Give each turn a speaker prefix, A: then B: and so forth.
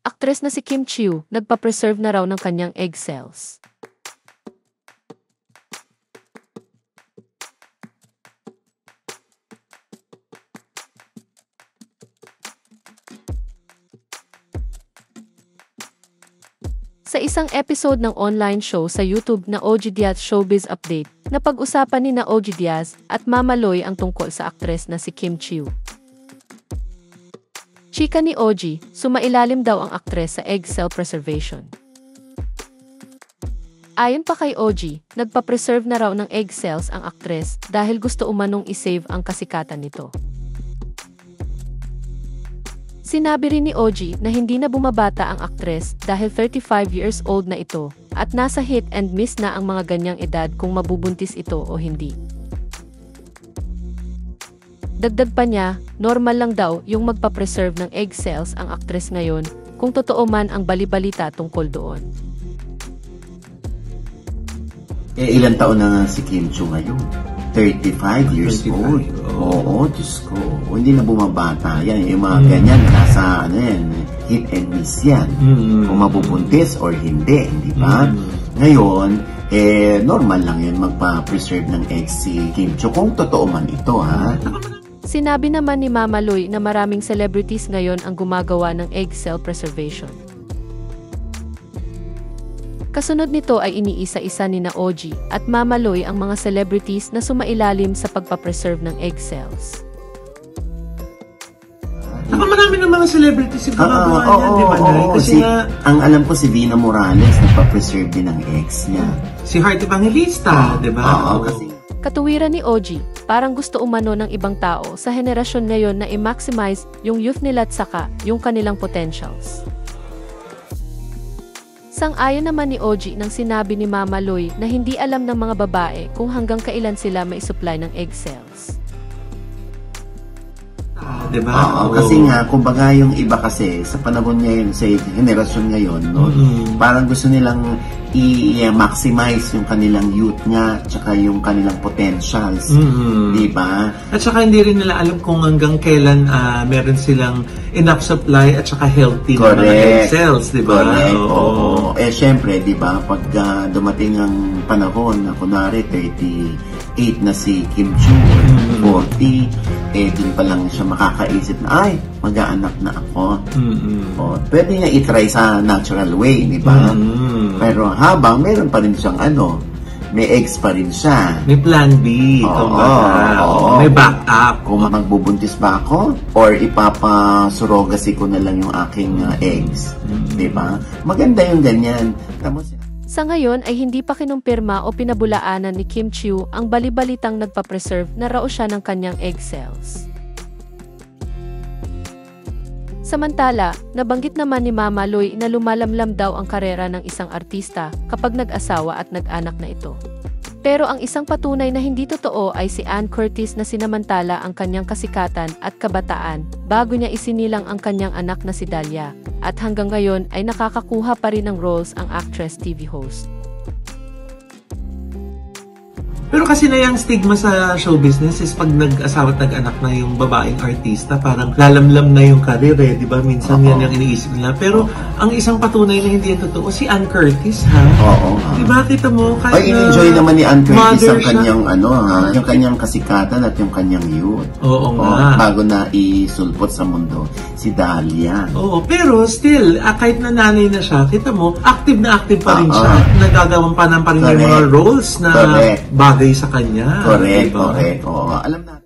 A: aktres na si Kim Chiu, nagpa-preserve na raw ng kanyang egg cells. Sa isang episode ng online show sa YouTube na OG Diaz Showbiz Update, napag-usapan ni OG Diaz at Mama Loy ang tungkol sa aktres na si Kim Chiu. Chika ni OG, sumailalim daw ang aktres sa egg cell preservation. Ayon pa kay OG, nagpa-preserve na raw ng egg cells ang aktres dahil gusto umanong isave ang kasikatan nito. Sinabi rin ni OG na hindi na bumabata ang aktres dahil 35 years old na ito at nasa hit and miss na ang mga ganyang edad kung mabubuntis ito o hindi. Dagdag pa niya, normal lang daw yung magpa-preserve ng egg cells ang aktres ngayon kung totoo man ang bali-balita tungkol doon.
B: Ilang taon na nga si Kim Chiu ngayon? 35 years old. Oo, Diyos ko. Hindi na bumabata yan. Yung mga ganyan, nasa hit and miss yan. Kung mabubuntis or hindi, di ba? Ngayon, normal lang yun magpa-preserve ng eggs si Kim Chiu. Kung totoo man ito, ha?
A: Sinabi naman ni Mama Loy na maraming celebrities ngayon ang gumagawa ng egg cell preservation. Kasunod nito ay iniisa-isa ni OG at Mama Loy ang mga celebrities na sumailalim sa pagpapreserve ng egg cells.
C: Marami ng mga celebrities yung gumagawa niya, di ba? Kasi
B: ang alam ko si Dina Morales nagpa-preserve din ng eggs niya.
C: Si Heart Evangelista, di ba?
B: Kasi
A: katuwiran ni OG, parang gusto umano ng ibang tao sa henerasyon ngayon na i-maximize yung youth nila at saka yung kanilang potentials. Sang-ayon naman ni OG nang sinabi ni Mama Loy na hindi alam ng mga babae kung hanggang kailan sila mai-supply ng egg cells.
C: Diba?
B: Kasi nga, kumbaga yung iba kasi sa panahon ngayon, sa henerasyon ngayon, no, parang gusto nilang i-maximize yung kanilang youth nga, tsaka yung kanilang potentials. Diba?
C: At saka hindi rin nila alam kung hanggang kailan meron silang enough supply at saka healthy na mga egg cells, diba?
B: Correct. Oo. Syempre, diba, pag dumating ang panahon na kunwari 38 na si Kim Chiu, 40, dun pa lang siya makakaisip na, ay, mag-aanak na ako. Pwede nga i-try sa natural way, di ba? Pero habang meron pa rin siyang may eggs pa rin siya.
C: May plan B. May backup.
B: Kung magbubuntis ba ako, or ipapasurogacy ko na lang yung aking eggs. Di ba? Maganda yung ganyan.
A: Sa ngayon ay hindi pa kinumpirma o pinabulaanan ni Kim Chiu ang bali-balitang nagpa-preserve na raw siya ng kanyang egg cells. Samantala, nabanggit naman ni Mama Loy na lumalamlam daw ang karera ng isang artista kapag nag-asawa at nag-anak na ito. Pero ang isang patunay na hindi totoo ay si Ann Curtis na sinamantala ang kanyang kasikatan at kabataan bago niya isinilang ang kanyang anak na si Dalia, at hanggang ngayon ay nakakakuha pa rin ng roles ang actress TV host.
C: Pero kasi na yung stigma sa show business is pag nag-asawa at nag-anak na yung babaeng artista, parang lalamlam na yung karir di ba? Minsan yan yung iniisip nila. Pero ang isang patunay na hindi yan totoo, si Ann Curtis, ha? Di ba? Kita mo, kahit
B: enjoy naman ni Ann Curtis ang kanyang, yung kanyang kasikatan at yung kanyang youth.
C: Oo nga.
B: Bago na isulpot sa mundo, si Dalia.
C: Oo, pero still, kahit na nanay na siya, kita mo, active na active pa rin siya. Nagagawan pa rin yung mga roles na bagay sa kanya.
B: Correct. Oo, alam na.